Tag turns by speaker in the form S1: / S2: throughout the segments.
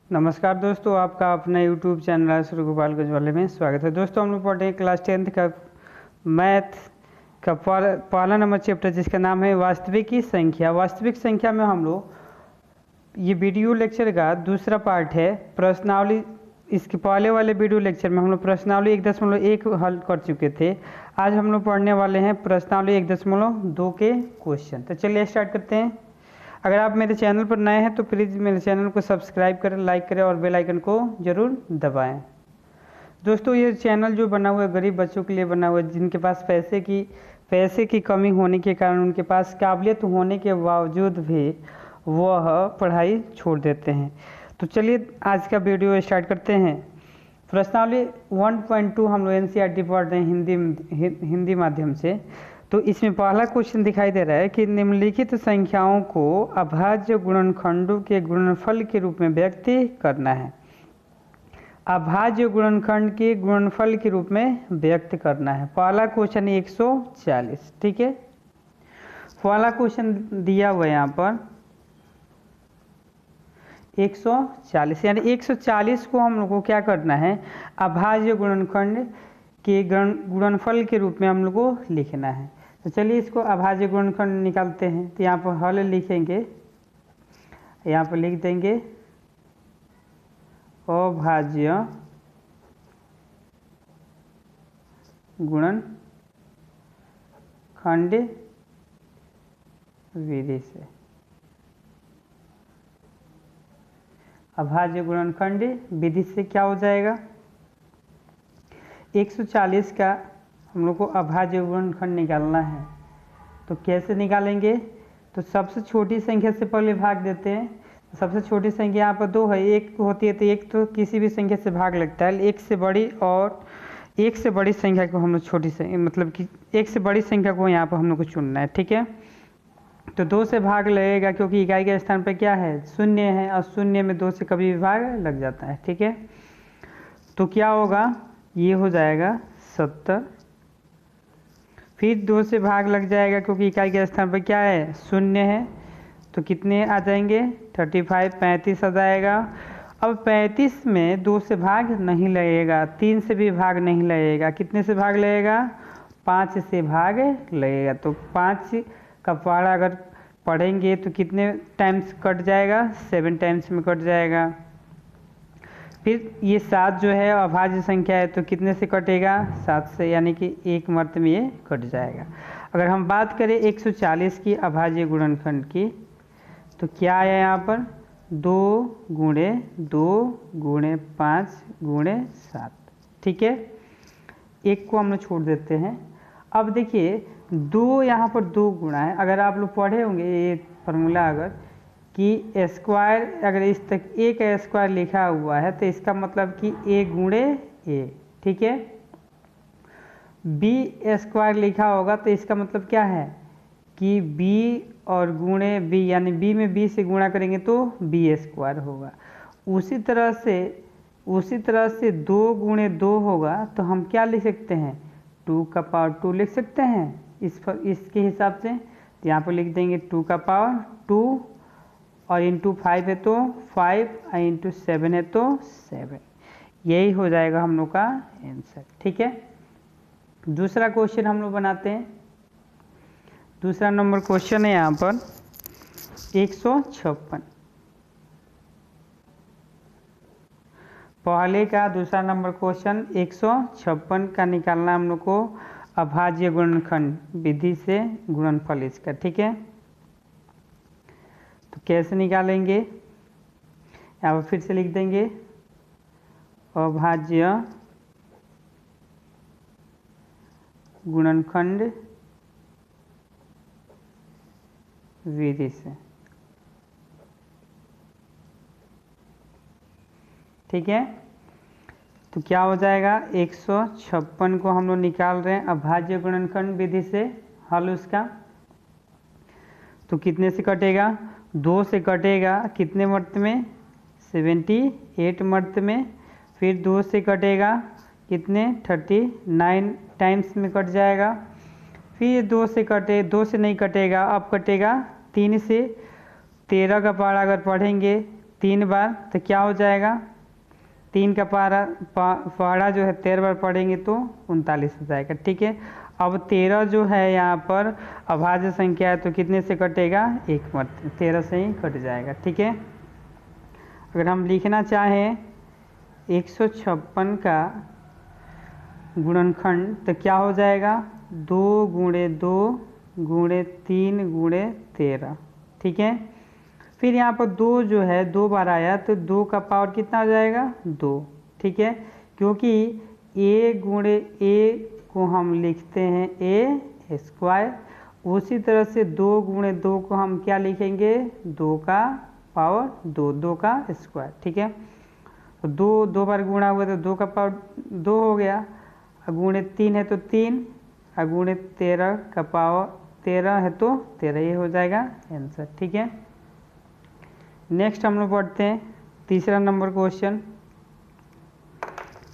S1: नमस्कार दोस्तों, आपका अपना YouTube चैनल श्री गोपाल गजवाले में स्वागत है। दोस्तों हम लोग पढ़ रहे हैं क्लास 10th का मैथ का पहला नंबर चैप्टर, जिसका नाम है वास्तविक संख्या। वास्तविक संख्या में हम लोग ये वीडियो लेक्चर का दूसरा पार्ट है प्रश्नावली। इसके पहले वाले वीडियो लेक्चर में हम लोग प्रश्नावली 1.1 हल कर चुके थे। आज हम लोग पढ़ने वाले हैं प्रश्नावली 1.2 के क्वेश्चन। तो चलिए स्टार्ट करते हैं। अगर आप मेरे चैनल पर नए हैं तो प्लीज़ मेरे चैनल को सब्सक्राइब करें, लाइक करें और बेल आइकन को ज़रूर दबाएं। दोस्तों ये चैनल जो बना हुआ है गरीब बच्चों के लिए बना हुआ है, जिनके पास पैसे की कमी होने के कारण, उनके पास काबिलियत होने के बावजूद भी वह पढ़ाई छोड़ देते हैं। तो चलिए आज का वीडियो स्टार्ट करते हैं। प्रश्नावली 1.2 हम लोग NCERT पढ़ रहे हैं हिंदी माध्यम से। तो इसमें पहला क्वेश्चन दिखाई दे रहा है कि निम्नलिखित संख्याओं को अभाज्य गुणनखंडों के गुणनफल के रूप में व्यक्त करना है। अभाज्य गुणनखंड के गुणनफल के रूप में व्यक्त करना है। पहला क्वेश्चन 140, ठीक है। पहला क्वेश्चन दिया हुआ है यहाँ पर 140, यानी 140 को हम लोग को क्या करना है, अभाज्य गुणनखंड के गुणनफल के रूप में हम लोग को लिखना है। तो चलिए इसको अभाज्य गुणनखंड निकालते हैं। तो यहाँ पर हल लिखेंगे, यहाँ पर लिख देंगे अभाज्य गुणनखंड विधि से। अभाज्य गुणनखंड विधि से क्या हो जाएगा, 140 का हम लोग को अभाज्य गुणनखंड निकालना है। तो कैसे निकालेंगे, तो सबसे छोटी संख्या से पहले भाग देते हैं। सबसे छोटी संख्या यहाँ पर 2 है, 1 होती है तो 1 तो किसी भी संख्या से भाग लगता है। एक से बड़ी और एक से बड़ी संख्या को हम लोग छोटी संख्या, मतलब कि एक से बड़ी संख्या को यहाँ पर हम लोग को चुनना है, ठीक है। तो 2 से भाग लगेगा, क्योंकि इकाई के स्थान पर क्या है, 0 है, और 0 में 2 से कभी भी भाग लग जाता है, ठीक है। तो क्या होगा, ये हो जाएगा 70। फिर 2 से भाग लग जाएगा, क्योंकि इकाई के स्थान पर क्या है, 0 है। तो कितने आ जाएंगे, 35, 35 आ जाएगा। अब 35 में 2 से भाग नहीं लगेगा, 3 से भी भाग नहीं लगेगा। कितने से भाग लगेगा, 5 से भाग लगेगा। तो 5 का पहाड़ा अगर पढ़ेंगे तो कितने टाइम्स कट जाएगा, 7 टाइम्स में कट जाएगा। फिर ये 7 जो है अभाज्य संख्या है, तो कितने से कटेगा, 7 से, यानी कि 1 मर्त में ये कट जाएगा। अगर हम बात करें 140 की अभाज्य गुणनखंड की, तो क्या आया यहाँ पर, 2 गुणे 2 गुणे 5 गुणे 7, ठीक है। 1 को हम लोग छोड़ देते हैं। अब देखिए 2 यहाँ पर 2 गुणा है। अगर आप लोग पढ़े होंगे ये फार्मूला, अगर कि स्क्वायर, अगर इस तक ए का स्क्वायर लिखा हुआ है तो इसका मतलब कि ए गुणे ए, ठीक है। बी स्क्वायर लिखा होगा तो इसका मतलब क्या है कि बी और गुणे बी, यानी बी में बी से गुणा करेंगे तो बी स्क्वायर होगा। उसी तरह से 2 गुणे 2 होगा तो हम क्या लिख सकते हैं, 2 का पावर 2 लिख सकते हैं इसके हिसाब से। तो यहाँ पर लिख देंगे 2 का पावर 2, और इंटू 5 है तो 5, और इंटू 7 है तो 7। यही हो जाएगा हम लोग का आंसर, ठीक है। दूसरा क्वेश्चन हम लोग बनाते हैं। दूसरा नंबर क्वेश्चन है यहाँ पर 156। पहले का दूसरा नंबर क्वेश्चन 156 का निकालना हम लोग को अभाज्य गुणनखंड विधि से गुणनफल इसका, ठीक है। तो कैसे निकालेंगे, यहाँ पर फिर से लिख देंगे अभाज्य गुणनखंड विधि से, ठीक है। तो क्या हो जाएगा, 156 को हम लोग निकाल रहे हैं अभाज्य गुणनखंड विधि से, हल उसका। तो कितने से कटेगा, 2 से कटेगा, कितने मर्त में, 78 मर्त में। फिर 2 से कटेगा, कितने, 39 टाइम्स में कट जाएगा। फिर 2 से नहीं कटेगा, अब कटेगा 3 से। 13 का पहाड़ा अगर पढ़ेंगे 3 बार तो क्या हो जाएगा, 3 का पहाड़ा जो है 13 बार पढ़ेंगे तो 39 हो जाएगा। ठीक है, अब 13 जो है यहाँ पर अभाज्य संख्या है तो कितने से कटेगा, 1 मत 13 से ही कट जाएगा। ठीक है, अगर हम लिखना चाहें 156 का गुणनखंड तो क्या हो जाएगा, 2 गुणे 2 गुणे 3 गुणे 13। ठीक है, फिर यहाँ पर 2 जो है 2 बार आया तो 2 का पावर कितना आ जाएगा, 2। ठीक है, क्योंकि a गुणे a को हम लिखते हैं a स्क्वायर, उसी तरह से 2 गुणे 2 को हम क्या लिखेंगे, 2 का पावर 2, 2 का स्क्वायर। ठीक है, तो 2 बार गुणा हुआ तो 2 का पावर 2 हो गया, गुणे 3 है तो 3, गुणे 13 का पावर 13 है तो 13, ये हो जाएगा आंसर। ठीक है, नेक्स्ट हम लोग पढ़ते हैं तीसरा नंबर क्वेश्चन।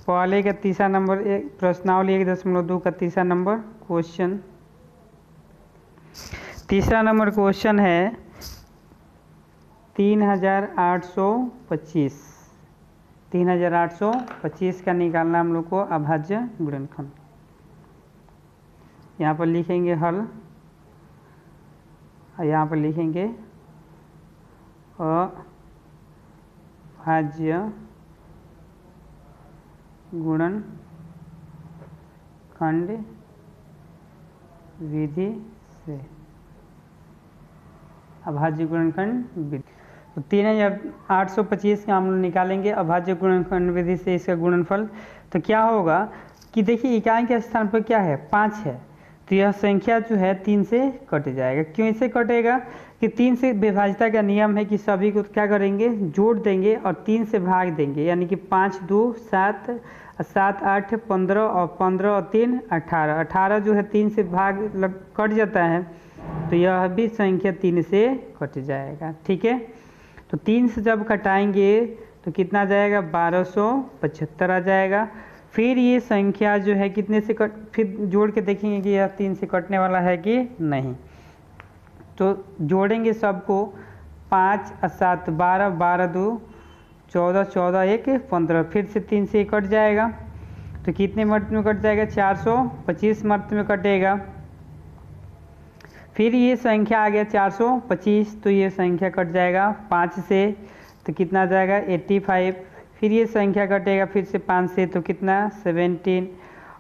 S1: पहले का तीसरा नंबर प्रश्नावली 1.2 का तीसरा नंबर क्वेश्चन। तीसरा नंबर क्वेश्चन है 3825। 3825 का निकालना हम लोग को अभाज्य गुणनखंड। यहाँ पर लिखेंगे हल, यहाँ पर लिखेंगे अभाज्य गुणनखंड विधि से। अभाज्य गुणनखंड विधि तो 3825 का हम लोग निकालेंगे अभाज्य गुणनखंड विधि से इसका गुणनफल। तो क्या होगा कि देखिए इकाई के स्थान पर क्या है, 5 है, तो यह संख्या जो है 3 से कट जाएगा। क्यों इसे कटेगा कि 3 से विभाज्यता का नियम है कि सभी को क्या करेंगे, जोड़ देंगे और 3 से भाग देंगे, यानी कि 5 2 7 7 8 15 और 15 और 3 18। 18 जो है 3 से भाग कट जाता है तो यह भी संख्या 3 से कट जाएगा। ठीक है, तो 3 से जब कटाएंगे तो कितना जाएगा, 1275 आ जाएगा। फिर ये संख्या जो है कितने से कट, फिर जोड़ के देखेंगे कि यह 3 से कटने वाला है कि नहीं। तो जोड़ेंगे सबको, 5 7 12 12 2 14 14 1 15, फिर से 3 से कट जाएगा तो कितने मर्त में कट जाएगा, 425 मर्त में कटेगा। फिर ये संख्या आ गया 425, तो ये संख्या कट जाएगा 5 से तो कितना जाएगा 85। फिर ये संख्या कटेगा फिर से 5 से तो कितना 17,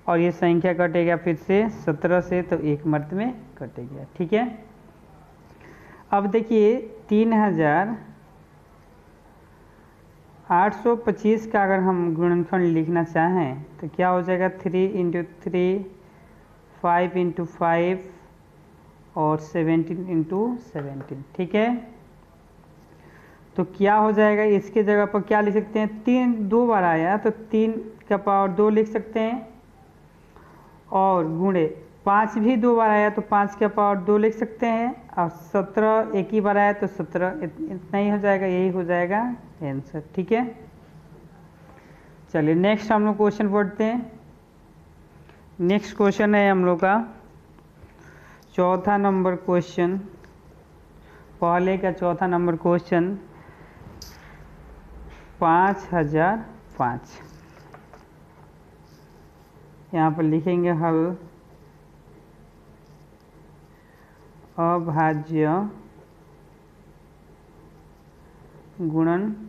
S1: और ये संख्या कटेगा फिर से 17 से तो 1 मर्त में कटेगा। ठीक है, अब देखिए 3825 का अगर हम गुणनफल लिखना चाहें तो क्या हो जाएगा, 3 × 3 5 × 5 और 17 × 17। ठीक है, तो क्या हो जाएगा, इसके जगह पर क्या लिख सकते हैं, 3 2 बार आया तो 3 का पावर 2 लिख सकते हैं, और गुणे 5 भी 2 बार आया तो 5 का पावर 2 लिख सकते हैं, और 17 एक ही बार आया तो 17, इतना ही हो जाएगा, यही हो जाएगा आंसर। ठीक है, चलिए नेक्स्ट हम लोग क्वेश्चन पढ़ते हैं। नेक्स्ट क्वेश्चन है हम लोग का चौथा नंबर क्वेश्चन। पहले का चौथा नंबर क्वेश्चन 5005। यहाँ पर लिखेंगे हल अभाज्य गुणनखंड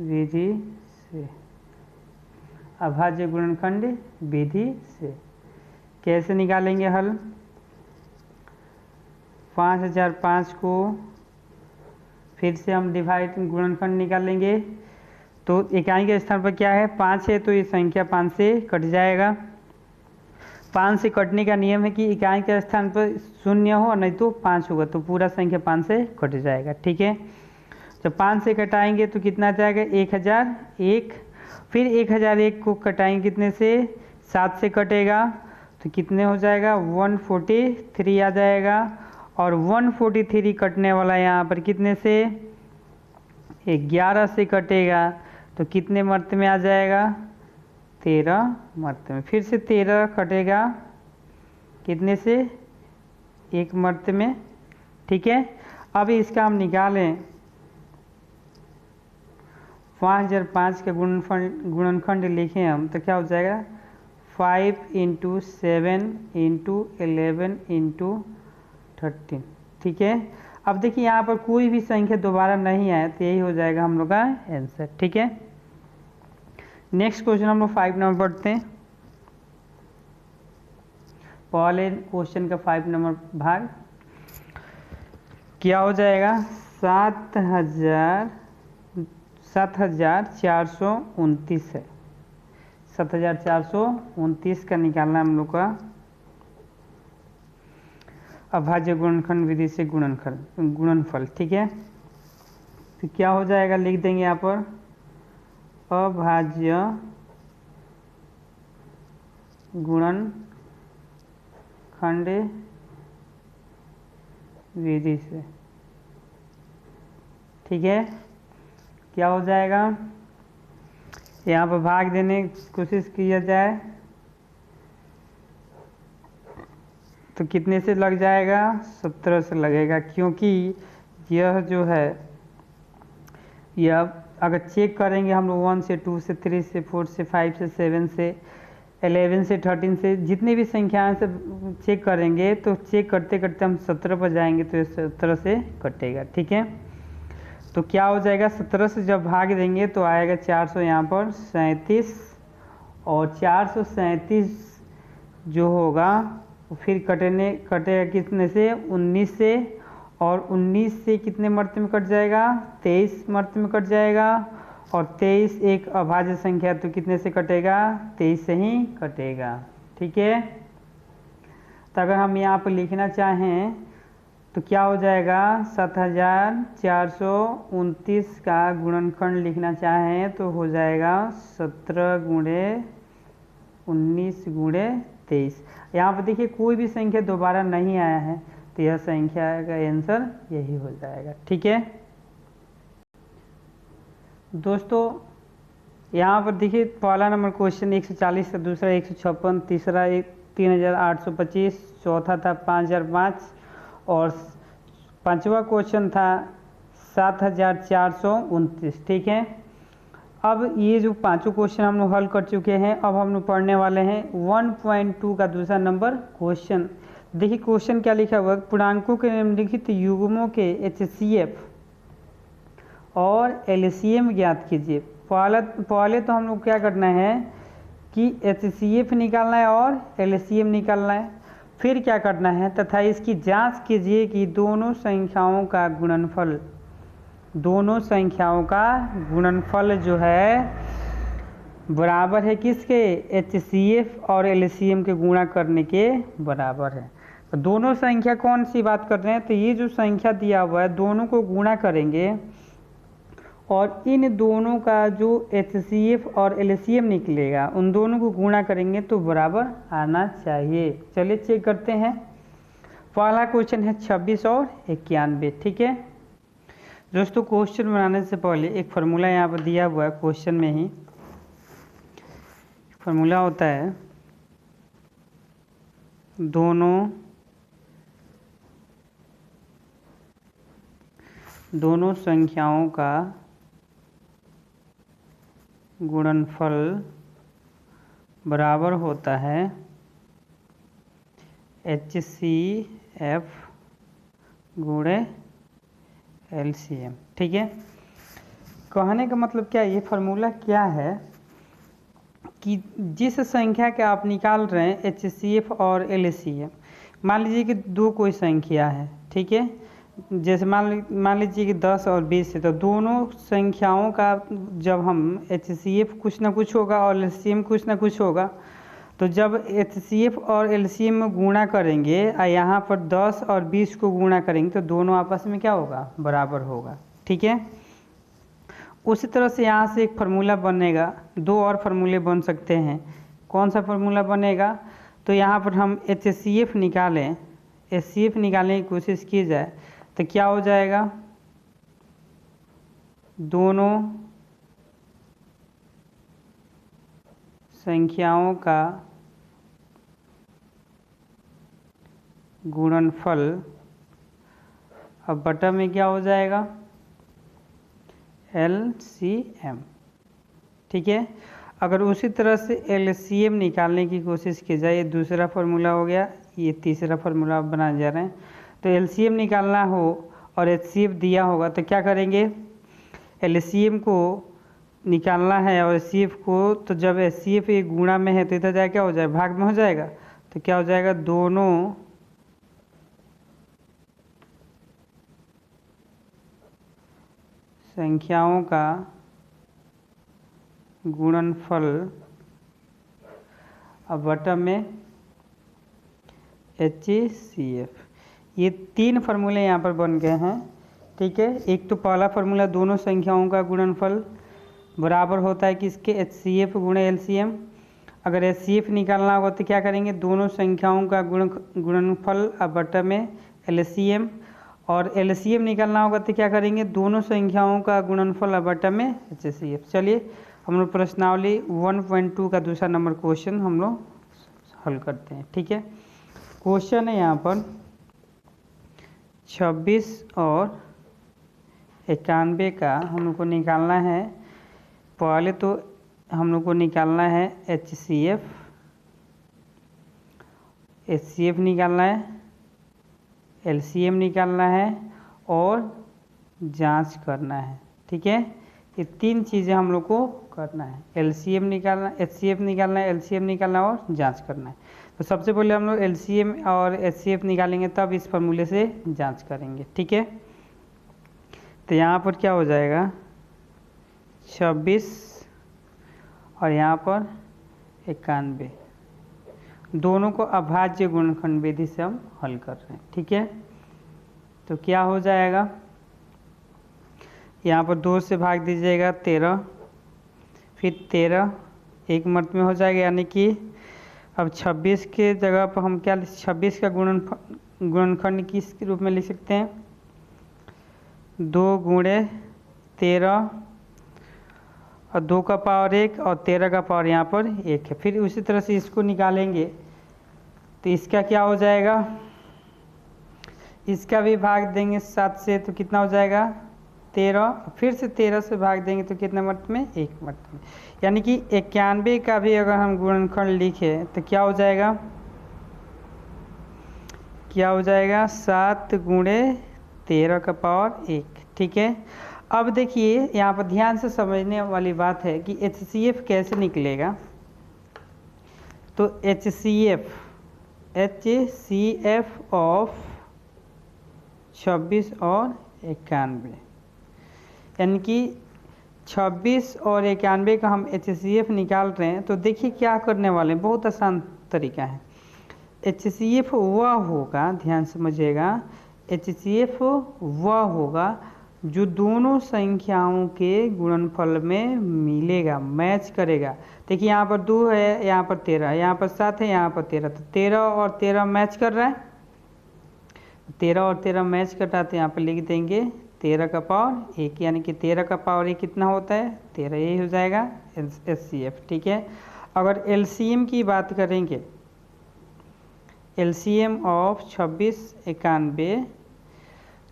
S1: विधि से। अभाज्य गुणनखंड विधि से कैसे निकालेंगे हल, 5005 को फिर से हम डिवाइड गुणनखंड निकालेंगे। तो इकाई के स्थान पर क्या है, 5 है, तो ये संख्या 5 से कट जाएगा। 5 से कटने का नियम है कि इकाई के स्थान पर 0 हो नहीं तो 5 होगा, तो पूरा संख्या 5 से कट जाएगा। ठीक है, जब 5 से कटाएंगे तो कितना जाएगा, 1001। फिर 1001 को कटाएंगे कितने से, 7 से कटेगा तो कितने हो जाएगा, 143 आ जाएगा। और 143 कटने वाला यहाँ पर कितने से, 11 से कटेगा तो कितने मर्त में आ जाएगा, 13 मर्त में। फिर से 13 कटेगा कितने से, 1 मर्त में। ठीक है, अब इसका हम निकालें 5005 का गुणनखंड लिखें हम तो क्या हो जाएगा 5 × 7 × 11 × 13। ठीक है, अब देखिए यहाँ पर कोई भी संख्या दोबारा नहीं आया तो यही हो जाएगा हम लोग का आंसर। ठीक है, नेक्स्ट क्वेश्चन हम लोग 5 नंबर पढ़ते हैं। पहले क्वेश्चन का 5 नंबर भाग क्या हो जाएगा 7,429 है। 7,429 का निकालना हम लोग का अभाज्य गुणनखंड विधि से गुणनफल। ठीक है, तो क्या हो जाएगा लिख देंगे यहाँ पर अभाज्य गुणनखंड विधि से। ठीक है, क्या हो जाएगा यहाँ पर भाग देने की कोशिश किया जाए तो कितने से लग जाएगा 17 से लगेगा, क्योंकि यह जो है यह अगर चेक करेंगे हम लोग 1 से 2 से 3 से 4 से 5 से 7 से 11 से 13 से जितनी भी संख्याएं से चेक करेंगे तो चेक करते करते हम 17 पर जाएंगे तो 17 से कटेगा। ठीक है, तो क्या हो जाएगा 17 से जब भाग देंगे तो आएगा 400 यहाँ पर 37 और 437 जो होगा फिर कटेगा कितने से 19 से, और 19 से कितने मर्ते में कट जाएगा 23 मर्ते में कट जाएगा, और 23 एक अभाज्य संख्या तो कितने से कटेगा 23 से ही कटेगा। ठीक है, तो अगर हम यहाँ पर लिखना चाहें तो क्या हो जाएगा 7,429 का गुणनखंड लिखना चाहें तो हो जाएगा 17 × 19 × 23। यहाँ पर देखिए कोई भी संख्या दोबारा नहीं आया है तो यह संख्या का आंसर यही हो जाएगा। ठीक है दोस्तों, यहाँ पर देखिए पहला नंबर क्वेश्चन 140 था, दूसरा 156, तीसरा 3,825, चौथा था 5,005 और पांचवा क्वेश्चन था 7,429। ठीक है, अब ये जो पांचों क्वेश्चन हम लोग हल कर चुके हैं, अब हम लोग पढ़ने वाले हैं 1.2 का दूसरा नंबर क्वेश्चन। देखिए क्वेश्चन क्या लिखा हुआ है, पूर्णांकों के निम्नलिखित युग्मों के HCF और LCM ज्ञात कीजिए। पहले तो हम लोग क्या करना है कि HCF निकालना है और LCM निकालना है, फिर क्या करना है तथा इसकी जांच कीजिए कि दोनों संख्याओं का गुणनफल जो है बराबर है किसके HCF और LCM के गुणा करने के बराबर है। तो दोनों संख्या कौन सी बात कर रहे हैं, तो ये जो संख्या दिया हुआ है दोनों को गुणा करेंगे और इन दोनों का जो HCF और LCM निकलेगा उन दोनों को गुणा करेंगे तो बराबर आना चाहिए। चलिए चेक करते हैं। पहला क्वेश्चन है 26 और 91। ठीक है दोस्तों, क्वेश्चन बनाने से पहले एक फार्मूला यहाँ पर दिया हुआ है, क्वेश्चन में ही फार्मूला होता है दोनों संख्याओं का गुणनफल बराबर होता है HCF × LCM। ठीक है, कहने का मतलब क्या है, ये फार्मूला क्या है कि जिस संख्या के आप निकाल रहे हैं HCF और LCM, मान लीजिए कि दो कोई संख्या है। ठीक है, जैसे मान लीजिए कि 10 और 20 है, तो दोनों संख्याओं का जब हम HCF कुछ ना कुछ होगा और LCM कुछ ना कुछ होगा, तो जब HCF और LCM में गुणा करेंगे और यहाँ पर 10 और 20 को गुणा करेंगे तो दोनों आपस में क्या होगा बराबर होगा। ठीक है, उसी तरह से यहाँ से एक फार्मूला बनेगा, दो और फार्मूले बन सकते हैं। कौन सा फार्मूला बनेगा, तो यहाँ पर हम HCF निकालें, HCF निकालने की कोशिश की जाए तो क्या हो जाएगा, दोनों संख्याओं का गुणनफल अब बटा में क्या हो जाएगा, LCM। ठीक है, अगर उसी तरह से LCM निकालने की कोशिश की जाए, ये दूसरा फार्मूला हो गया, ये तीसरा फार्मूला आप बनाने जा रहे हैं। तो LCM निकालना हो और HCF दिया होगा तो क्या करेंगे, LCM को निकालना है और HCF को, तो जब HCF एक गुणा में है तो इधर जाए क्या हो जाए, भाग में हो जाएगा। तो क्या हो जाएगा, दोनों संख्याओं का गुणनफल अब बटा में HCF। ये 3 फार्मूले यहाँ पर बन गए हैं। ठीक है, एक तो पहला फार्मूला दोनों संख्याओं का गुणनफल बराबर होता है किसके, HCF गुणे LCM। अगर HCF निकालना होगा तो क्या करेंगे, दोनों संख्याओं का गुणनफल अब बटा में LCM, और LCM निकालना होगा तो क्या करेंगे, दोनों संख्याओं का गुणनफल अब बटा में HCF। चलिए हम लोग प्रश्नावली 1.2 का दूसरा नंबर क्वेश्चन हम लोग हल करते हैं। ठीक है, क्वेश्चन है यहाँ पर 26 और 91 का हम लोग को निकालना है। पहले तो हम लोग को निकालना है HCF निकालना है, LCM निकालना है और जांच करना है। ठीक है, ये 3 चीज़ें हम लोग को करना है, LCM निकालना, HCF निकालना है, LCM निकालना और जांच करना है। तो सबसे पहले हम लोग LCM और HCF निकालेंगे, तब इस फार्मूले से जांच करेंगे। ठीक है, तो यहाँ पर क्या हो जाएगा, 26 और यहाँ पर 91, दोनों को अभाज्य गुणनखंड विधि से हम हल कर रहे हैं। ठीक है, तो क्या हो जाएगा, यहाँ पर 2 से भाग दीजिएगा 13, फिर 13 एक मर्त में हो जाएगा, यानी कि अब 26 के जगह पर हम क्या, 26 का गुणनखंड किस रूप में लिख सकते हैं, 2 गुणे 13 और 2 का पावर 1 और 13 का पावर यहाँ पर 1 है। फिर उसी तरह से इसको निकालेंगे तो इसका क्या हो जाएगा, इसका भी भाग देंगे 7 से तो कितना हो जाएगा 13, फिर से 13 से भाग देंगे तो कितना मत में, 1 मत में। यानी कि 91 का भी अगर हम गुणनखंड लिखें तो क्या हो जाएगा, 7 गुणे 13 का पावर 1। ठीक है, अब देखिए यहाँ पर ध्यान से समझने वाली बात है कि HCF कैसे निकलेगा। तो HCF ऑफ 26 और 91, यानी कि 26 और 91 का हम HCF निकाल रहे हैं। तो देखिए क्या करने वाले हैं, बहुत आसान तरीका है। HCF वह होगा, ध्यान समझिएगा, HCF वह होगा जो दोनों संख्याओं के गुणनफल में मिलेगा, मैच करेगा। देखिए यहाँ पर 2 है, यहाँ पर 13, यहाँ पर 7 है, यहाँ पर 13, तो 13 और 13 मैच कर रहा है, 13 और 13 मैच कर रहा है। तो यहाँ पर लिख देंगे 13 का पावर 1, यानी कि 13 का पावर 1 कितना होता है, 13, यही हो जाएगा HCF। ठीक है, अगर LCM की बात करेंगे, LCM ऑफ 26 91,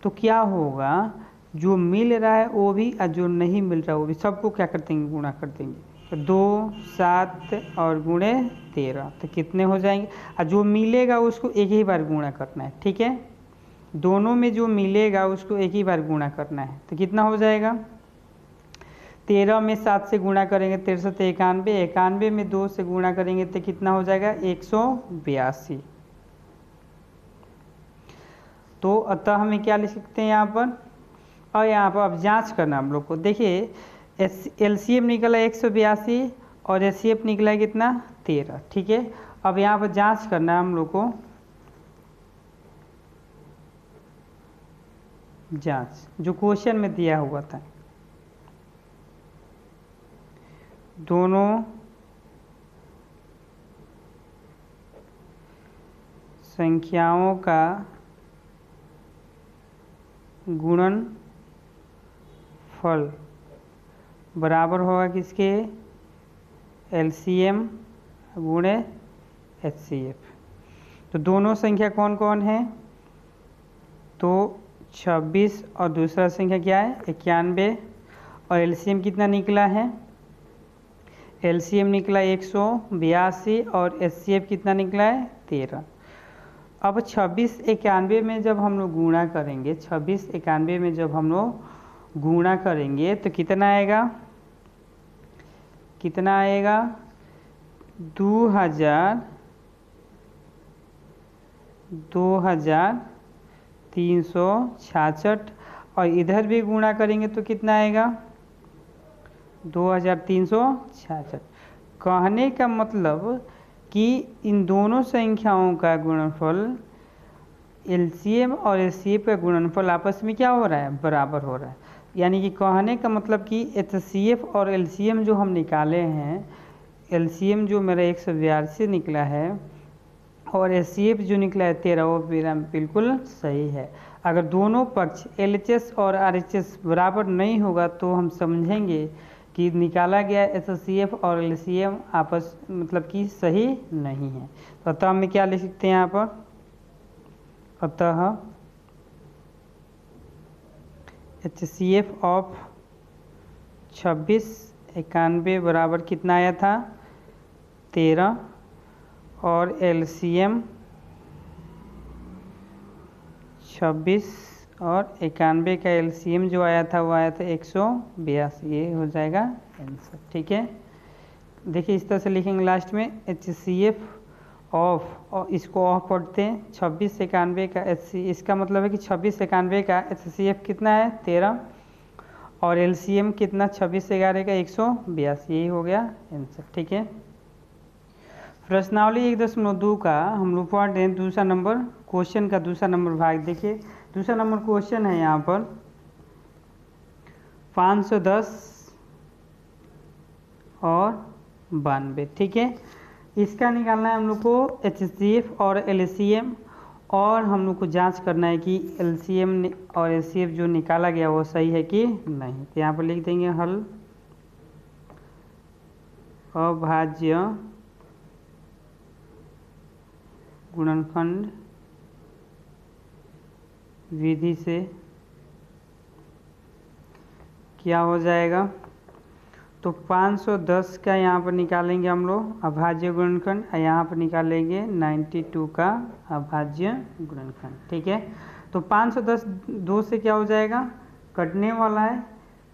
S1: तो क्या होगा, जो मिल रहा है वो भी और जो नहीं मिल रहा है वो भी, सबको क्या कर देंगे, गुणा कर देंगे। तो 2 7 और गुणे 13 तो कितने हो जाएंगे, और जो मिलेगा उसको एक ही बार गुणा करना है। ठीक है, दोनों में जो मिलेगा उसको एक ही बार गुणा करना है। तो कितना हो जाएगा, 13 में 7 से गुणा करेंगे 13 तो 91, 91 में 2 से गुणा करेंगे तो कितना हो जाएगा 182। तो अतः हमें क्या लिख सकते हैं यहाँ पर, और यहाँ पर अब जांच करना हम लोग को। देखिए LCM निकला 182 और HCF निकला कितना 13। ठीक है, अब यहाँ पर जांच करना है हम लोग को, जांच जो क्वेश्चन में दिया हुआ था, दोनों संख्याओं का गुणनफल बराबर होगा किसके, LCM गुणे HCF। तो दोनों संख्या कौन कौन है, तो 26 और दूसरा संख्या क्या है 91 और एलसीएम कितना निकला है, एलसीएम निकला 182 और एचसीएफ कितना निकला है 13। अब 26 91 में जब हम लोग गुणा करेंगे, 26 91 में जब हम लोग गुणा करेंगे तो कितना आएगा, कितना आएगा 2366 और इधर भी गुणा करेंगे तो कितना आएगा 2366। कहने का मतलब कि इन दोनों संख्याओं का गुणनफल एलसीएम और एचसीएफ का गुणनफल आपस में क्या हो रहा है, बराबर हो रहा है। यानी कि कहने का मतलब कि एचसीएफ और एलसीएम जो हम निकाले हैं, एलसीएम जो मेरा 182 निकला है और एचसीएफ जो निकला है 13, वो मेरा बिल्कुल सही है। अगर दोनों पक्ष एलएचएस और आरएचएस बराबर नहीं होगा तो हम समझेंगे कि निकाला गया एचसीएफ और एलसीएम आपस मतलब कि सही नहीं है। तो अतः हम क्या लिख सकते हैं यहाँ पर, अतः एचसीएफ ऑफ 26 91 बराबर कितना आया था 13 और एलसीएम 26 और 91 का एलसीएम जो आया था वो आया था 182। ये हो जाएगा आंसर। ठीक है, देखिए इस तरह से लिखेंगे लास्ट में एचसीएफ ऑफ, और इसको ऑफ पढ़ते हैं 26 91 का एचसी, इसका मतलब है कि 26 91 का एचसीएफ कितना है 13 और एलसीएम कितना 26 11 का 182। यही हो गया आंसर। ठीक है, प्रश्नावली 1.2 का हम लोग पढ़ रहे हैं दूसरा नंबर क्वेश्चन का दूसरा नंबर भाग। देखिए दूसरा नंबर क्वेश्चन है यहाँ पर 510 और 92। ठीक है, इसका निकालना है हम लोग को एचसीएफ और एलसीएम, और हम लोग को जांच करना है कि एलसीएम और एचसीएफ जो निकाला गया वो सही है कि नहीं। तो यहाँ पर लिख देंगे हल अभाज्य गुणनखंड विधि से क्या हो जाएगा, तो 510 का यहाँ पर निकालेंगे हम लोग अभाज्य गुणनखंड, यहाँ पर निकालेंगे 92 का अभाज्य गुणनखंड। ठीक है, तो 510 2 से क्या हो जाएगा, कटने वाला है,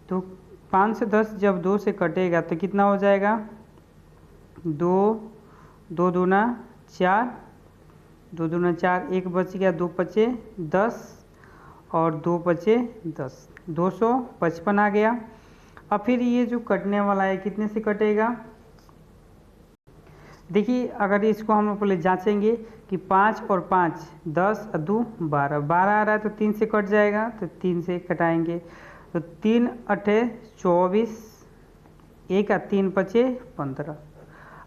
S1: तो 510 जब 2 से कटेगा तो कितना हो जाएगा 2 2 दूना 4, 2 दूना 4, 1 बच गया, 2 बचे 10 और 2 बचे 10, 255 आ गया। अब फिर ये जो कटने वाला है कितने से कटेगा, देखिए अगर इसको हम लोग पहले जांचेंगे कि 5 और 5 10 और 2 12, 12 आ रहा है तो 3 से कट जाएगा, तो 3 से कटाएंगे, तो 3 8 24, 1 और 3 बचे 15।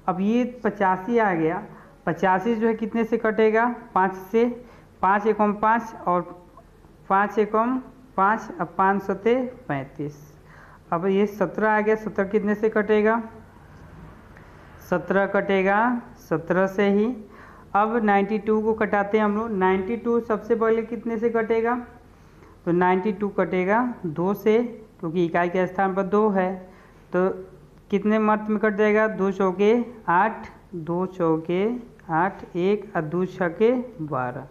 S1: अब ये 85 आ गया, 85 जो है कितने से कटेगा 5 से, 5 एकम 5 और 5 एकम 5 और 5 सते 35। अब ये 17 आ गया, 17 कितने से कटेगा 17 कटेगा 17 से ही। अब 92 को कटाते हैं हम लोग, 92 सबसे पहले कितने से कटेगा, तो 92 कटेगा 2 से, क्योंकि इकाई के स्थान पर 2 है, तो कितने मर्त में कट जाएगा 2 चौके 8, 2 चौके 8, 1 और 2 छके 12।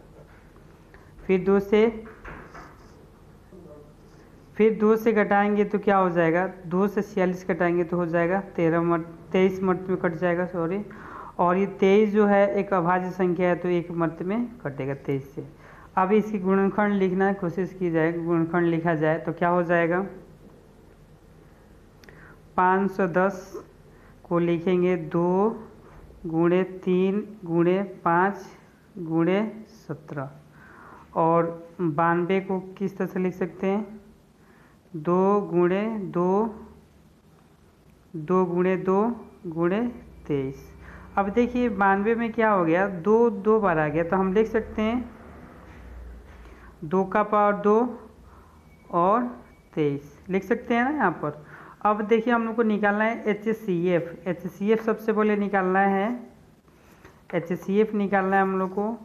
S1: फिर 2 से घटाएंगे तो क्या हो जाएगा, 2 से 46 घटाएंगे तो हो जाएगा 23 मर्त में कट जाएगा, सॉरी। और ये 23 जो है एक अभाज्य संख्या है तो एक मर्त में कटेगा 23 से। अब इसकी गुणनखंड लिखना कोशिश की जाए, गुणनखंड लिखा जाए तो क्या हो जाएगा, 510 को लिखेंगे 2 गुणे 3 गुणे 5 गुणे 17, और 92 को किस तरह से लिख सकते हैं 2 गुणे 2 2 गुणे 2 गुणे 23। अब देखिए 92 में क्या हो गया, 2 2 बार आ गया, तो हम लिख सकते हैं 2 का पावर 2 और 23 लिख सकते हैं ना यहाँ पर। अब देखिए हम लोग को निकालना है एचसीएफ, एचसीएफ सबसे पहले निकालना है, एचसीएफ निकालना है हम लोग को।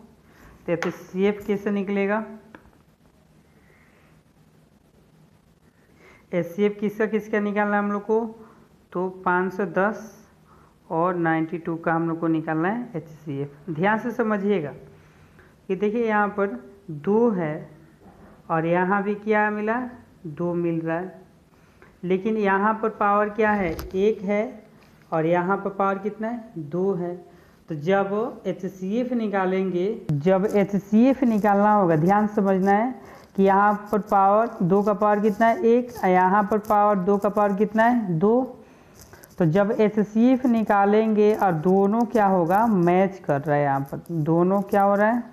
S1: तो एचसीएफ कैसे निकलेगा, HCF किसका किसका निकालना है हम लोग को, तो 510 और 92 का हम लोग को निकालना है HCF। ध्यान से समझिएगा कि देखिए यहाँ पर 2 है और यहाँ भी क्या मिला, 2 मिल रहा है, लेकिन यहाँ पर पावर क्या है, 1 है और यहाँ पर पावर कितना है, 2 है। तो जब HCF निकालेंगे, जब HCF निकालना होगा, ध्यान से समझना है कि यहाँ पर पावर 2 का पावर कितना है, 1, और यहाँ पर पावर 2 का पावर कितना है, 2। तो जब HCF निकालेंगे और दोनों क्या होगा, मैच कर रहा है, यहाँ पर दोनों क्या हो रहा है,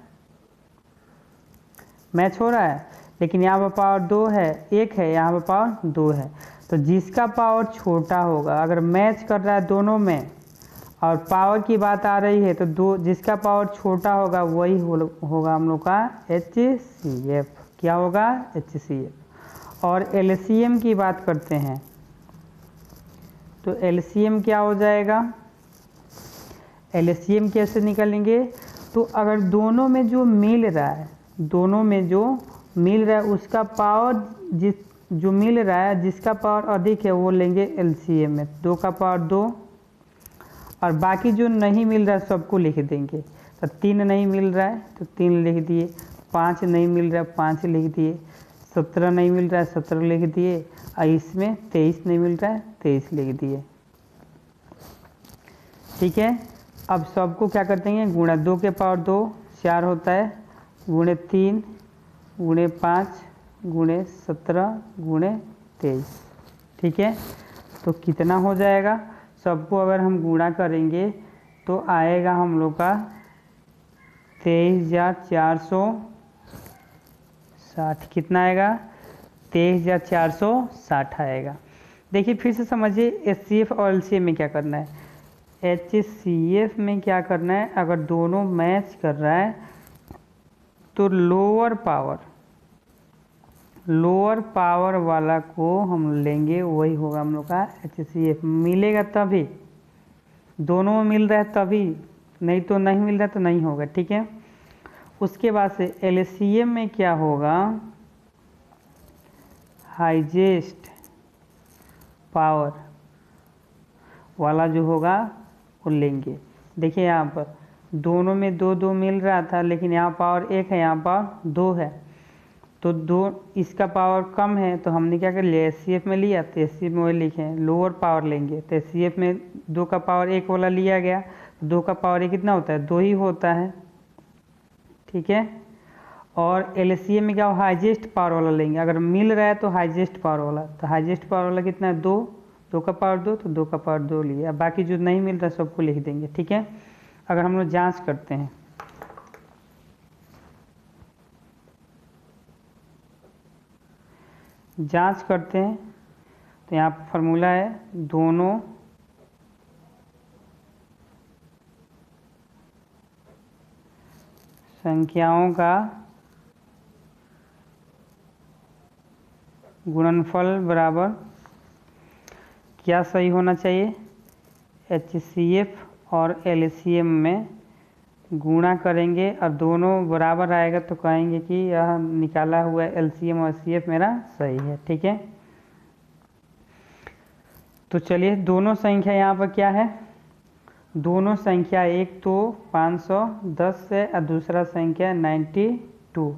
S1: मैच हो रहा है। लेकिन यहाँ पर पावर 2 है, 1 है, यहाँ पर पावर 2 है। तो जिसका पावर छोटा होगा, अगर मैच कर रहा है दोनों में और पावर की बात आ रही है, तो दो जिसका पावर छोटा होगा वही होगा हम लोग का HCF। क्या होगा, HCF। और LCM की बात करते हैं, तो LCM क्या हो जाएगा, LCM कैसे निकालेंगे, तो अगर दोनों में जो मिल रहा है, दोनों में जो मिल रहा है उसका पावर, जो मिल रहा है जिसका पावर अधिक है वो लेंगे LCM में। 2 का पावर 2 और बाकी जो नहीं मिल रहा है सबको लिख देंगे। तो 3 नहीं मिल रहा है तो 3 लिख दिए, 5 नहीं मिल रहा है 5 लिख दिए, 17 नहीं मिल रहा है 17 लिख दिए, और इसमें 23 नहीं मिल रहा है 23 लिख दिए। ठीक है, अब सबको क्या करते हैं, गुणा। 2 के पावर 2 4 होता है, गुणे 3 गुणे 5 गुणे 17 गुणे 23। ठीक है, तो कितना हो जाएगा, सबको अगर हम गुणा करेंगे तो आएगा हम लोग का 23,460। कितना आएगा, 23,460 आएगा। देखिए फिर से समझिए, HCF और LCM में क्या करना है। HCF में क्या करना है, अगर दोनों मैच कर रहा है तो लोअर पावर वाला को हम लेंगे, वही होगा हम लोग का HCF। मिलेगा तभी, दोनों में मिल रहा है तभी, नहीं तो नहीं मिल रहा तो नहीं होगा। ठीक है, उसके बाद से LCM में क्या होगा, हाईएस्ट पावर वाला जो होगा वो लेंगे। देखिए यहाँ पर दोनों में 2 मिल रहा था, लेकिन यहाँ पावर 1 है, यहाँ पावर 2 है, तो 2 इसका पावर कम है, तो हमने क्या कर लिया, HCF में लिया, तो HCF में वही लिखे लोअर पावर लेंगे। तो HCF में 2 का पावर 1 वाला लिया गया, 2 का पावर 1 कितना होता है, 2 ही होता है। ठीक है, और LCM में क्या, हाईएस्ट पावर वाला लेंगे, अगर मिल रहा है तो हाईएस्ट पावर वाला। तो हाईएस्ट पावर वाला कितना है, 2 का पावर 2, तो 2 का पावर 2 लिया, बाकी जो नहीं मिल रहा सबको लिख देंगे। ठीक है, अगर हम लोग जाँच करते हैं, तो यहाँ पर फॉर्मूला है, दोनों संख्याओं का गुणनफल बराबर क्या सही होना चाहिए, HCF और LCM में गुणा करेंगे और दोनों बराबर आएगा तो कहेंगे कि यह निकाला हुआ LCM और HCF मेरा सही है। ठीक है, तो चलिए दोनों संख्या यहाँ पर क्या है, दोनों संख्या, एक तो 510 है और दूसरा संख्या 92,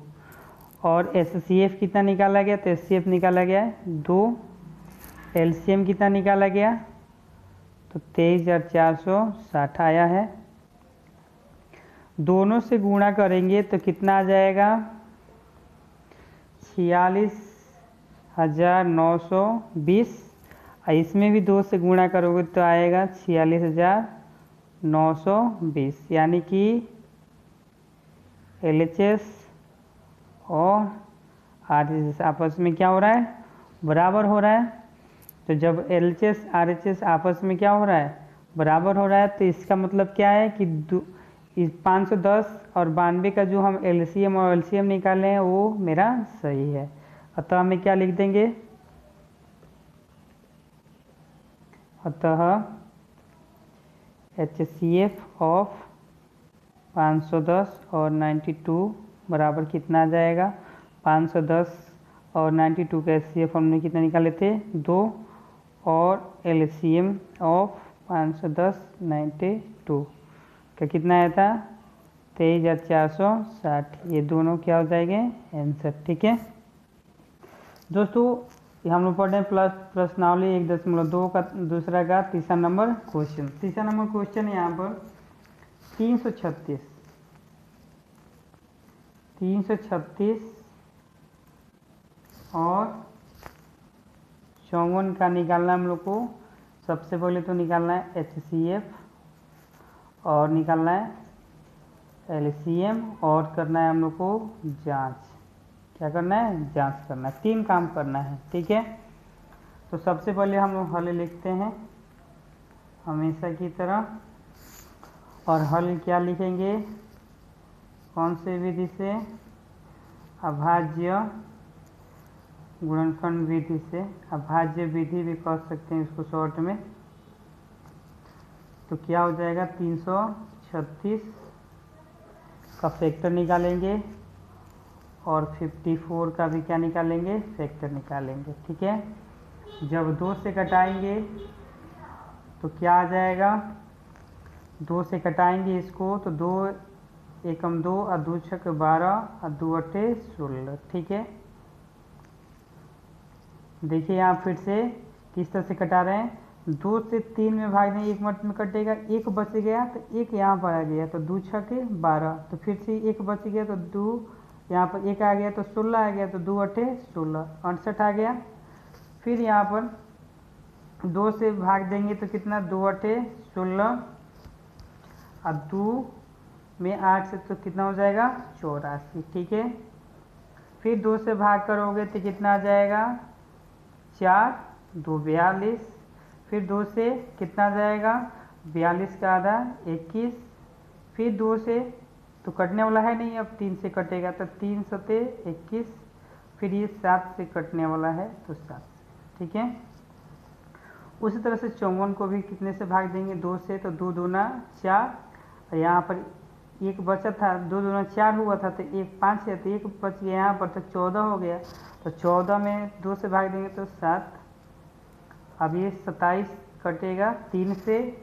S1: और HCF कितना निकाला गया, तो HCF निकाला गया है 2, LCM कितना निकाला गया, तो 23,460 आया है। दोनों से गुणा करेंगे तो कितना आ जाएगा, 46,920, और इसमें भी 2 से गुणा करोगे तो आएगा 46,920, यानी कि LHS और RHS आपस में क्या हो रहा है, बराबर हो रहा है। तो जब LHS RHS आपस में क्या हो रहा है, बराबर हो रहा है, तो इसका मतलब क्या है कि 510 और 92 का जो हम LCM और LCM निकाले हैं वो मेरा सही है। अतः हमें क्या लिख देंगे, अतः HCF ऑफ 510 और 92 बराबर कितना आ जाएगा, 510 और 92 का HCF हमने कितना निकाले थे 2, और LCM ऑफ 510 92 का कितना आया था 23,460। ये दोनों क्या हो जाएंगे आंसर। ठीक है दोस्तों, ये हम लोग पढ़ रहे हैं प्रश्नावली 1.2 का दूसरा का तीसरा नंबर क्वेश्चन। तीसरा नंबर क्वेश्चन है यहाँ पर 336 और 54 का निकालना है हम लोग को। सबसे पहले तो निकालना है HCF और निकालना है LCM और करना है हम लोग को जांच। क्या करना है जांच करना है, 3 काम करना है। ठीक है, तो सबसे पहले हम लोग हल लिखते हैं हमेशा की तरह। और हल क्या लिखेंगे, कौन से विधि से, अभाज्य गुणनखंड विधि से। अभाज्य विधि भी कह सकते हैं इसको शॉर्ट में। तो क्या हो जाएगा 336 का फैक्टर निकालेंगे और 54 का भी क्या निकालेंगे फैक्टर निकालेंगे। ठीक है, जब 2 से घटाएंगे तो क्या आ जाएगा, 2 से घटाएंगे इसको तो 2 एकम 2 और 2 छक 12 और 2 अट्ठे 16। ठीक है, देखिए यहाँ फिर से किस तरह से कटा रहे हैं, 2 से 3 में भाग दें, 1 मिनट में कटेगा, 1 बच गया तो 1 यहाँ पर आ गया तो 2 छक 12, तो फिर से 1 बच गया तो 2 यहाँ पर 1 आ गया तो 16 आ गया, तो 2 अट्ठे 16 68 आ गया। फिर यहाँ पर 2 से भाग देंगे तो कितना 2 अट्ठे 16 और 2 में 8 से तो कितना हो जाएगा 84। ठीक है, फिर 2 से भाग करोगे तो कितना आ जाएगा 4 2 42। फिर 2 से कितना आ जाएगा 42 का आधा 21। फिर 2 से तो कटने वाला है नहीं, अब 3 से कटेगा तो 3 सते 21। फिर ये 7 से कटने वाला है तो 7। ठीक है, उसी तरह से 54 को भी कितने से भाग देंगे 2 से, तो 2 दूना 4 और यहाँ पर 1 बचा था, 2 दूना 4 हुआ था तो 1 5 है तो 1 बच गया यहाँ पर तो 14 हो गया। तो 14 में 2 से भाग देंगे तो 7। अब ये 27 कटेगा 3 से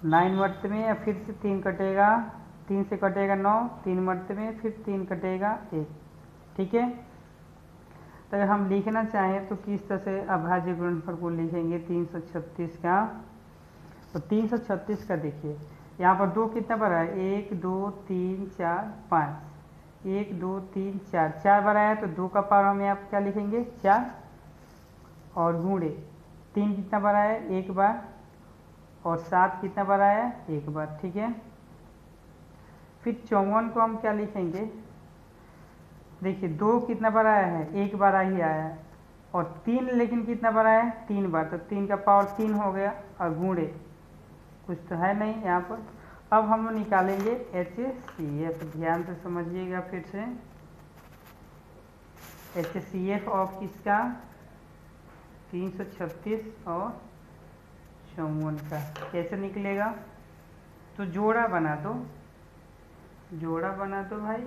S1: 9 मर्त में, या फिर से 3 कटेगा, 3 से कटेगा 9 3 मर्त में, फिर 3 कटेगा 1। ठीक है, तो अगर हम लिखना चाहें तो किस तरह से अभाज्य गुणनफल को लिखेंगे 336 का। तो 336 का देखिए यहाँ पर 2 कितना बड़ा है 1 2 3 4 5, 1 2 3 4 4 बड़ा है तो 2 का पावर हम यहाँ क्या लिखेंगे 4 और गुणे 3 कितना बड़ा है 1 बार और 7 कितना बड़ा है 1 बार। ठीक है, फिर 54 को हम क्या लिखेंगे, देखिए 2 कितना बड़ा है 1 बार ही आया है और 3 लेकिन कितना बड़ा है 3 बार, तो 3 का पावर 3 हो गया और गुणे कुछ तो है नहीं यहाँ पर। अब हम निकालेंगे HCF, ध्यान से समझिएगा फिर से। HCF ऑफ किसका 336 और 54 का कैसे निकलेगा, तो जोड़ा बना दो, जोड़ा बना दो भाई।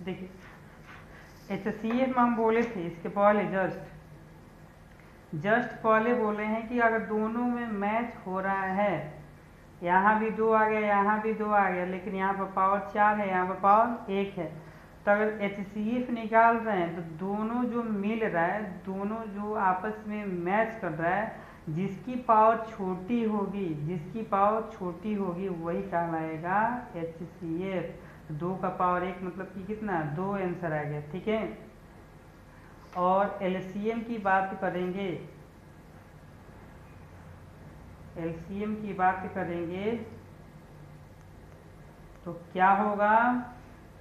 S1: देखिए HCF में हम बोले थे इसके पहले जस्ट पहले बोले हैं कि अगर दोनों में मैच हो रहा है, यहाँ भी 2 आ गया यहाँ भी 2 आ गया, लेकिन यहाँ पर पावर 4 है यहाँ पर पावर 1 है, तो अगर HCF निकाल रहे हैं तो दोनों जो मिल रहा है, दोनों जो आपस में मैच कर रहा है, जिसकी पावर छोटी होगी वही कहलाएगा HCF। 2 का पावर 1 मतलब कि कितना 2 आंसर आ गया। ठीक है, और LCM की बात करेंगे, LCM की बात करेंगे तो क्या होगा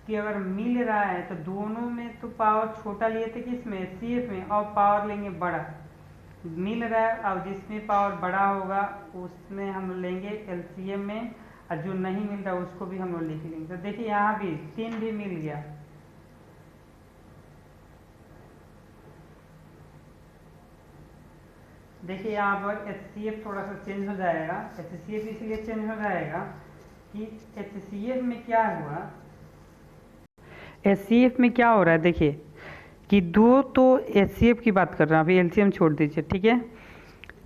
S1: कि अगर मिल रहा है तो दोनों में तो पावर छोटा लिए थे किसमें HCF में, और पावर लेंगे बड़ा। मिल रहा है अब जिसमें पावर बड़ा होगा उसमें हम लेंगे LCM में, और जो नहीं मिल रहा उसको भी हम लोग लिख लेंगे। तो देखिए यहाँ भी 3 भी मिल गया, देखिए यहाँ पर HCF थोड़ा सा चेंज हो जाएगा, HCF इसलिए चेंज हो जाएगा कि HCF में क्या हुआ, HCF में क्या हो रहा है देखिए कि दो, तो HCF की बात कर रहा हूँ, अभी LCM छोड़ दीजिए, ठीक है।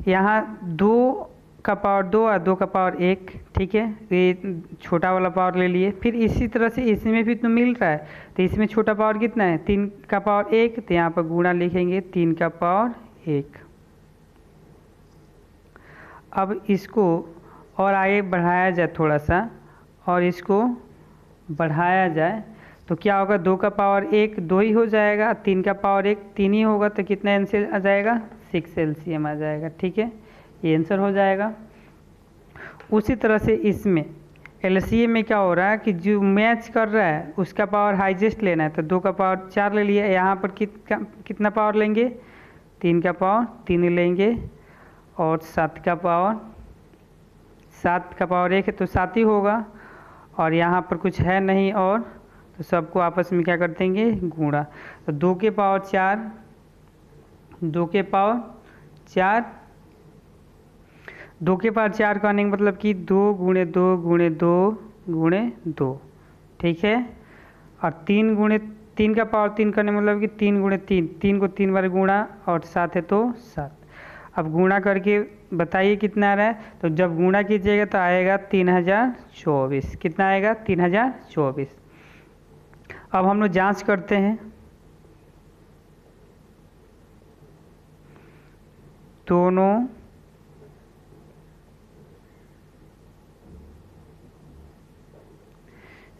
S1: यहाँ 2 का पावर 2 और 2 का पावर 1, ठीक है, ये छोटा वाला पावर ले लिए। फिर इसी तरह से इसमें भी तो मिल रहा है, तो इसमें छोटा पावर कितना है, 3 का पावर 1, तो यहाँ पर गुणा लिखेंगे 3 का पावर 1। अब इसको और आगे बढ़ाया जाए थोड़ा सा, और इसको बढ़ाया जाए तो क्या होगा, 2 का पावर 1 2 ही हो जाएगा, 3 का पावर 1 3 ही होगा, तो कितना आंसर आ जाएगा, 6 LCM आ जाएगा, ठीक है, ये आंसर हो जाएगा। उसी तरह से इसमें LCM में क्या हो रहा है कि जो मैच कर रहा है उसका पावर हाईएस्ट लेना है, तो 2 का पावर 4 ले लिया, यहाँ पर कितना पावर लेंगे, 3 का पावर 3 लेंगे, और 7 का पावर 1 है तो 7 ही होगा, और यहाँ पर कुछ है नहीं, और तो सबको आपस में क्या कर देंगे, गुणा। तो 2 के पावर 4, 2 के पावर 4, 2 के पावर 4 का आने का मतलब कि 2 गुणे 2 गुणे 2 गुणे 2, ठीक है, और 3 का पावर 3 करने मतलब कि 3 गुणे 3, 3 को 3 बार गुणा, और 7 है तो 7। अब गुणा करके बताइए कितना आ रहा है, तो जब गुणा कीजिएगा तो आएगा 3024, कितना आएगा, 3024। अब हम लोग जांच करते हैं, दोनों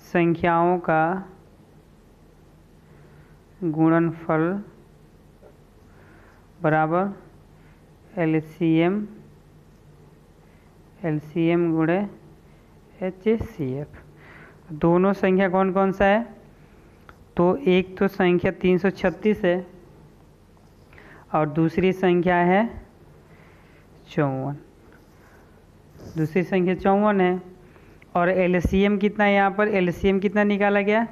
S1: संख्याओं का गुणनफल बराबर LCM गुणे HCF। दोनों संख्या कौन कौन सा है, तो एक तो संख्या 336 है और दूसरी संख्या है 54, दूसरी संख्या 54 है। और LCM कितना है, यहाँ पर LCM कितना निकाला गया,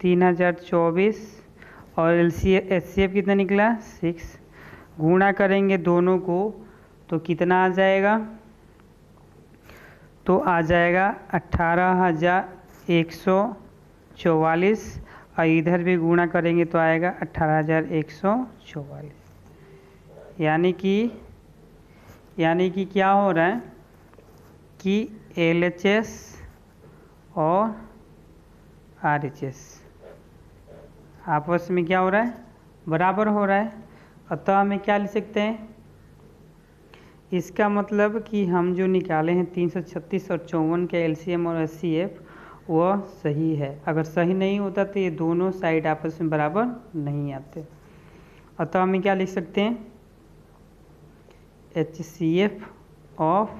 S1: 3024, और HCF कितना निकला, 6। गुणा करेंगे दोनों को तो कितना आ जाएगा, तो आ जाएगा 18,144, और इधर भी गुणा करेंगे तो आएगा 18,144। यानी कि क्या हो रहा है कि LHS और RHS आपस में क्या हो रहा है, बराबर हो रहा है। अतः हमें क्या लिख सकते हैं, इसका मतलब कि हम जो निकाले हैं 336 और 54 के LCM और HCF वह सही है। अगर सही नहीं होता तो ये दोनों साइड आपस में बराबर नहीं आते। अतः हमें क्या लिख सकते हैं, HCF ऑफ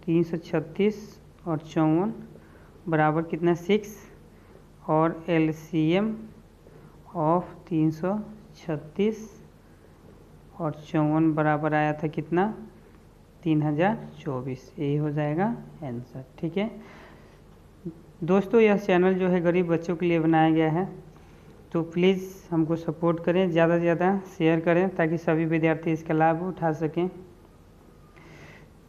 S1: 336 और 54 बराबर कितना, 6, और LCM ऑफ 336 और 54 बराबर आया था कितना, 3024। यही हो जाएगा आंसर, ठीक है दोस्तों। यह चैनल जो है गरीब बच्चों के लिए बनाया गया है, तो प्लीज़ हमको सपोर्ट करें, ज़्यादा से ज़्यादा शेयर करें ताकि सभी विद्यार्थी इसका लाभ उठा सकें।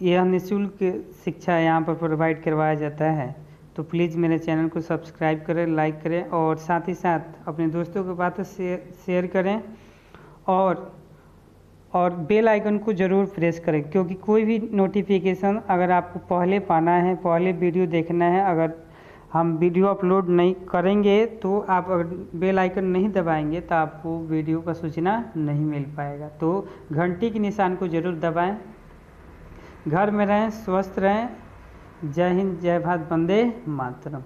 S1: यह निःशुल्क शिक्षा यहाँ पर प्रोवाइड करवाया जाता है, तो प्लीज़ मेरे चैनल को सब्सक्राइब करें, लाइक करें, और साथ ही साथ अपने दोस्तों के बात शेयर करें, और बेल आइकन को ज़रूर प्रेस करें, क्योंकि कोई भी नोटिफिकेशन अगर आपको पहले पाना है, पहले वीडियो देखना है, अगर हम वीडियो अपलोड नहीं करेंगे तो आप अगर बेल आइकन नहीं दबाएंगे तो आपको वीडियो का सूचना नहीं मिल पाएगा। तो घंटी के निशान को ज़रूर दबाएं। घर में रहें, स्वस्थ रहें। जय हिंद, जय भारत, वंदे मातरम।